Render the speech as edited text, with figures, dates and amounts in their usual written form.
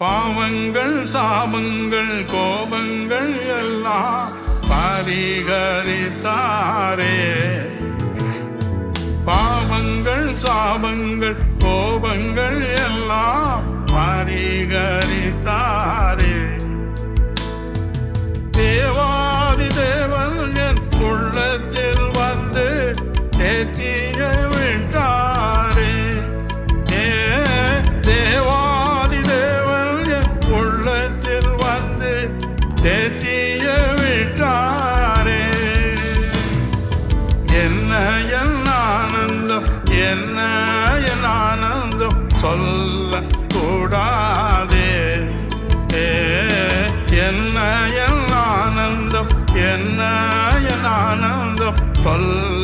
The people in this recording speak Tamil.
பாவங்கள் சாபங்கள் கோபங்கள் எல்லாம் பரிகரித்தாரே. பாவங்கள் சாபங்கள் கோபங்கள் எல்லாம் பரிகரித்தாரே. தேவாதி தேவன் என் உள்ளத்தில் வந்து தேற்றிய விட்டாரே. தேவாதி தேவன் என் உள்ளத்தில் வந்து தேற்றிய விட்டாரே. என்ன என் ஆனந்தம், என்ன என் ஆனந்தம் சொல்ல கூடாதே. என்ன என் ஆனந்தம், என்ன என் ஆனந்தம் சொல்ல